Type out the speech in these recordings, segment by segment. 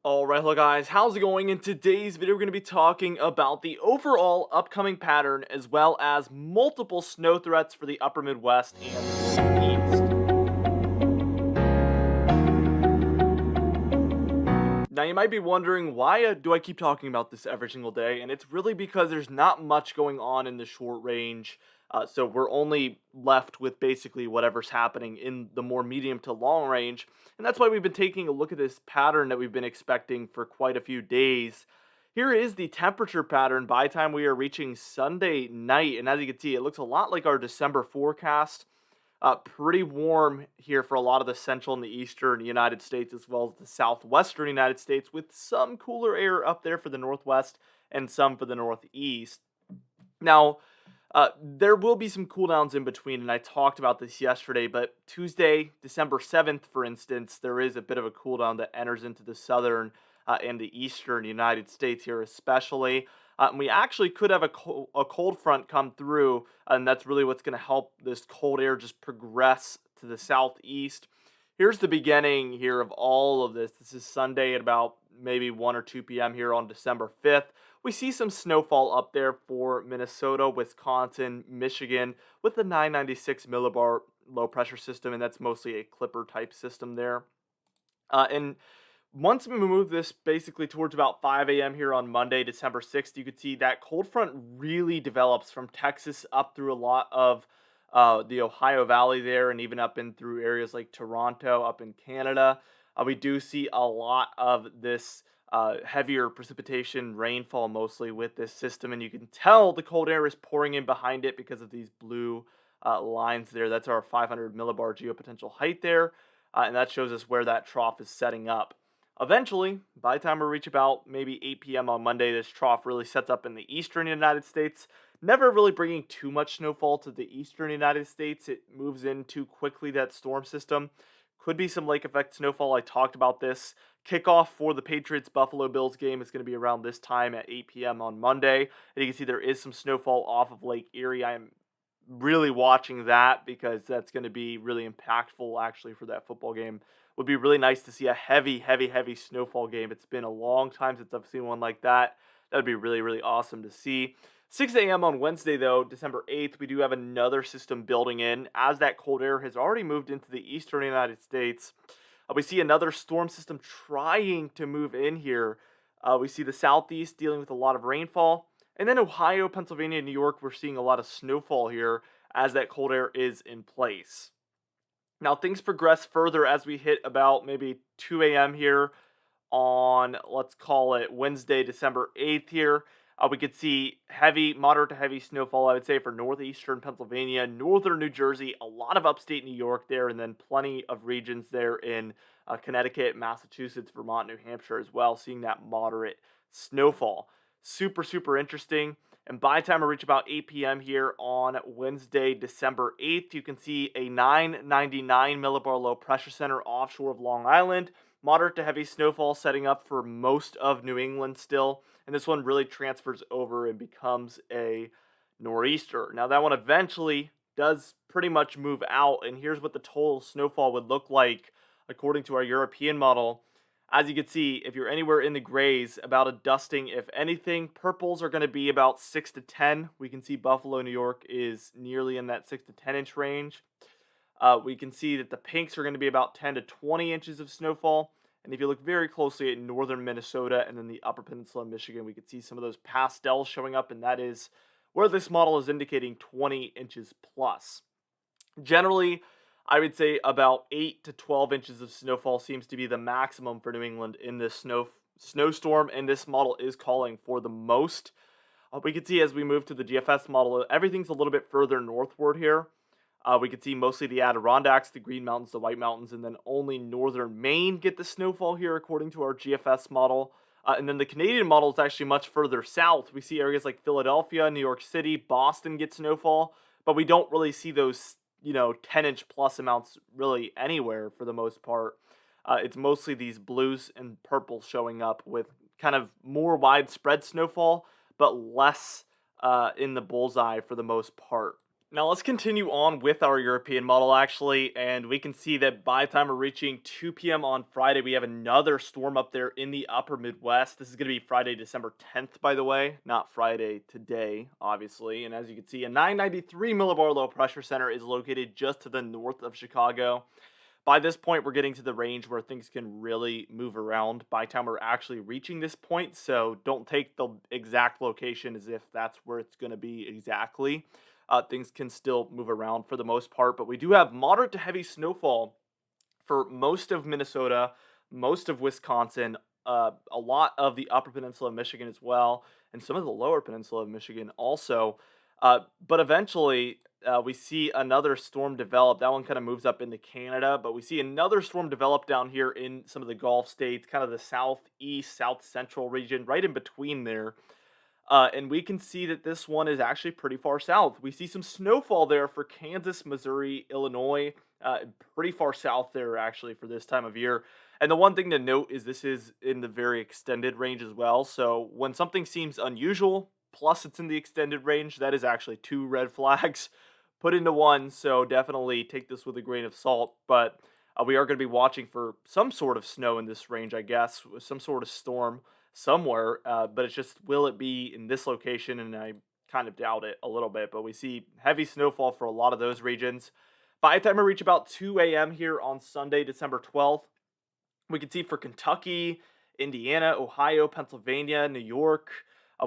Alright, hello guys, how's it going? In today's video, we're going to be talking about the overall upcoming pattern as well as multiple snow threats for the upper Midwest and the Northeast. Now, you might be wondering, why do I keep talking about this every single day? And it's really because there's not much going on in the short range. So we're only left with basically whatever's happening in the more medium to long range. And that's why we've been taking a look at this pattern that we've been expecting for quite a few days. Here is the temperature pattern by the time we are reaching Sunday night. And as you can see, it looks a lot like our December forecast. Pretty warm here for a lot of the central and the eastern United States, as well as the southwestern United States, with some cooler air up there for the northwest and some for the northeast. Now, there will be some cooldowns in between, and I talked about this yesterday, but Tuesday, December 7th, for instance, there is a bit of a cooldown that enters into the southern and the eastern United States here, especially. And we actually could have a cold front come through, and that's really what's going to help this cold air just progress to the southeast. Here's the beginning here of all of this. This is Sunday at about maybe 1 or 2 p.m. here on December 5th. We see some snowfall up there for Minnesota, Wisconsin, Michigan with the 996 millibar low pressure system, and that's mostly a clipper type system there. And once we move this basically towards about 5 a.m. here on Monday, December 6th, you could see that cold front really develops from Texas up through a lot of the Ohio Valley there, and even up in through areas like Toronto, up in Canada. We do see a lot of this heavier precipitation, rainfall mostly with this system, and you can tell the cold air is pouring in behind it because of these blue lines there. That's our 500 millibar geopotential height there, and that shows us where that trough is setting up. Eventually, by the time we reach about maybe 8 p.m. on Monday, this trough really sets up in the eastern United States, never really bringing too much snowfall to the eastern United States. It moves in too quickly, that storm system. Could be some lake effect snowfall. I talked about this. Kickoff for the Patriots Buffalo Bills game is going to be around this time at 8 p.m. on Monday. And you can see there is some snowfall off of Lake Erie. I am really watching that because that's going to be really impactful actually for that football game. Would be really nice to see a heavy snowfall game. It's been a long time since I've seen one like that. That would be really awesome to see. 6 a.m. on Wednesday, though, December 8th, we do have another system building in. As that cold air has already moved into the eastern United States, we see another storm system trying to move in here. We see the southeast dealing with a lot of rainfall. And then Ohio, Pennsylvania, New York, we're seeing a lot of snowfall here as that cold air is in place. Now, things progress further as we hit about maybe 2 a.m. here on, let's call it Wednesday, December 8th here. We could see moderate to heavy snowfall, I would say, for northeastern Pennsylvania, northern New Jersey, a lot of upstate New York there, and then plenty of regions there in Connecticut, Massachusetts, Vermont, New Hampshire as well, seeing that moderate snowfall. Super interesting. And by the time I reach about 8 p.m. here on Wednesday, December 8th, you can see a 999 millibar low pressure center offshore of Long Island. Moderate to heavy snowfall setting up for most of New England still. And this one really transfers over and becomes a nor'easter. Now, that one eventually does pretty much move out. And here's what the total snowfall would look like according to our European model. As you can see, if you're anywhere in the grays, about a dusting, if anything. Purples are going to be about 6 to 10. We can see Buffalo, New York is nearly in that 6 to 10 inch range. We can see that the pinks are going to be about 10 to 20 inches of snowfall. And if you look very closely at northern Minnesota and then the upper peninsula of Michigan, we can see some of those pastels showing up, and that is where this model is indicating 20 inches plus. Generally, I would say about 8 to 12 inches of snowfall seems to be the maximum for New England in this snowstorm, and this model is calling for the most. We can see as we move to the GFS model, everything's a little bit further northward here. We can see mostly the Adirondacks, the Green Mountains, the White Mountains, and then only northern Maine get the snowfall here according to our GFS model. And then the Canadian model is actually much further south. We see areas like Philadelphia, New York City, Boston get snowfall, but we don't really see those 10-inch plus amounts really anywhere for the most part. It's mostly these blues and purples showing up with kind of more widespread snowfall, but less in the bullseye for the most part. Now let's continue on with our European model actually, and we can see that by the time we're reaching 2 p.m. on Friday, we have another storm up there in the upper Midwest. This is going to be Friday, December 10th, by the way, not Friday today, obviously. And as you can see, a 993 millibar low pressure center is located just to the north of Chicago. By this point, we're getting to the range where things can really move around by the time we're actually reaching this point. So don't take the exact location as if that's where it's going to be exactly. Things can still move around for the most part, but we do have moderate to heavy snowfall for most of Minnesota, most of Wisconsin, a lot of the upper peninsula of Michigan as well, and some of the lower peninsula of Michigan also. But eventually, we see another storm develop. That one kind of moves up into Canada, but we see another storm develop down here in some of the Gulf states, kind of the southeast, south central region, right in between there. And we can see that this one is actually pretty far south. We see some snowfall there for Kansas, Missouri, Illinois, pretty far south there actually for this time of year. And the one thing to note is this is in the very extended range as well. So when something seems unusual, plus it's in the extended range, that is actually two red flags put into one. So definitely take this with a grain of salt. But we are going to be watching for some sort of snow in this range, I guess, with some sort of storm somewhere. But it's just, will it be in this location? And I kind of doubt it a little bit. But we see heavy snowfall for a lot of those regions. By the time we reach about 2 a.m. here on Sunday, December 12th, we can see for Kentucky, Indiana, Ohio, Pennsylvania, New York,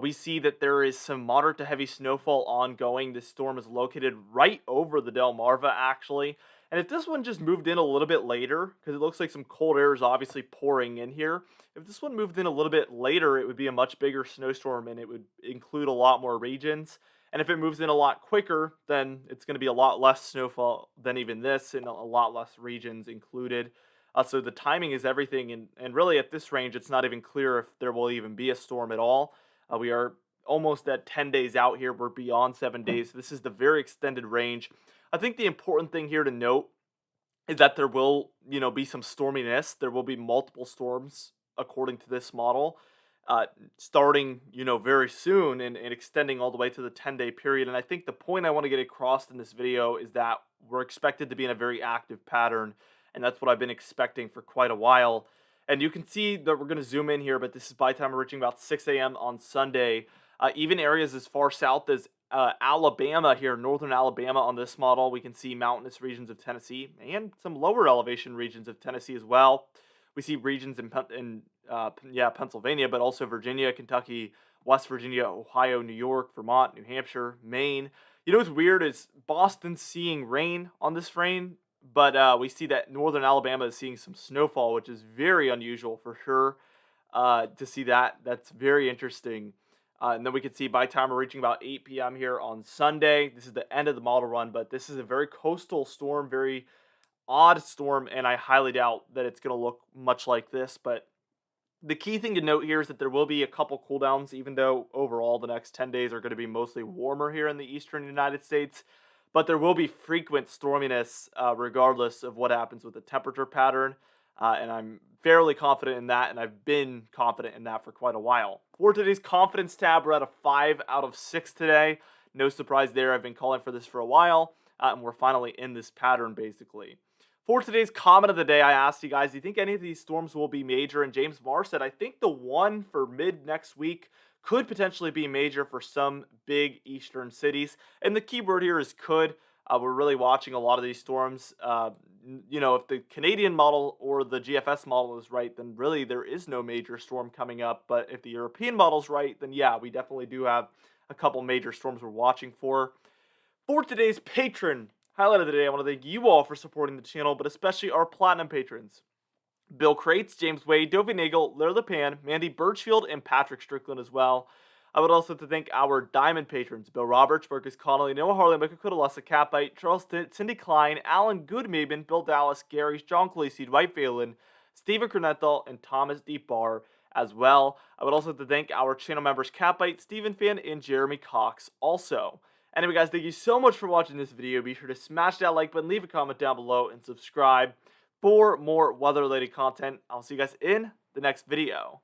we see that there is some moderate to heavy snowfall ongoing. This storm is located right over the Delmarva, actually. And if this one just moved in a little bit later, because it looks like some cold air is obviously pouring in here, if this one moved in a little bit later, it would be a much bigger snowstorm and it would include a lot more regions. And if it moves in a lot quicker, then it's going to be a lot less snowfall than even this and a lot less regions included. So the timing is everything. And really at this range, it's not even clear if there will even be a storm at all. We are almost at 10 days out here. We're beyond 7 days. This is the very extended range. I think the important thing here to note is that there will, be some storminess. There will be multiple storms according to this model, starting, very soon and extending all the way to the 10-day period. And I think the point I want to get across in this video is that we're expected to be in a very active pattern, and that's what I've been expecting for quite a while. And you can see that we're going to zoom in here, but this is by the time we're reaching about 6 a.m. on Sunday. Even areas as far south as Alabama here, northern Alabama on this model. We can see mountainous regions of Tennessee and some lower elevation regions of Tennessee as well. We see regions in Pennsylvania, but also Virginia, Kentucky, West Virginia, Ohio, New York, Vermont, New Hampshire, Maine. You know what's weird is Boston's seeing rain on this frame, but we see that northern Alabama is seeing some snowfall, which is very unusual for sure. To see that, that's very interesting. And then we can see by the time we're reaching about 8 p.m. here on Sunday, this is the end of the model run, but this is a very coastal storm, very odd storm, and I highly doubt that it's going to look much like this. But the key thing to note here is that there will be a couple cooldowns, even though overall the next 10 days are going to be mostly warmer here in the eastern United States. But there will be frequent storminess regardless of what happens with the temperature pattern. And I'm fairly confident in that, and I've been confident in that for quite a while. For today's confidence tab, we're at a 5 out of 6 today. No surprise there. I've been calling for this for a while, and we're finally in this pattern, basically. For today's comment of the day, I asked you guys, do you think any of these storms will be major? And James Marr said, I think the one for mid next week could potentially be major for some big eastern cities. And the key word here is could. We're really watching a lot of these storms. If the Canadian model or the GFS model is right, then really there is no major storm coming up. But if the European model is right, then yeah, we definitely do have a couple major storms we're watching for. For today's patron highlight of the day, I want to thank you all for supporting the channel, but especially our platinum patrons: Bill Crates, James Wade, Dovey Nagel, Larry LePan, Mandy Birchfield, and Patrick Strickland as well. I would also like to thank our diamond patrons: Bill Roberts, Marcus Connolly, Noah Harley, Michael Kudalasa, Catbite, Charles Cindy Klein, Alan Goodmaben, Bill Dallas, Gary, John Khaleesi, Dwight Phelan, Stephen Cornetto, and Thomas D. Barr as well. I would also like to thank our channel members Catbite, Stephen Fan, and Jeremy Cox also. Anyway, guys, thank you so much for watching this video. Be sure to smash that like button, leave a comment down below, and subscribe for more weather-related content. I'll see you guys in the next video.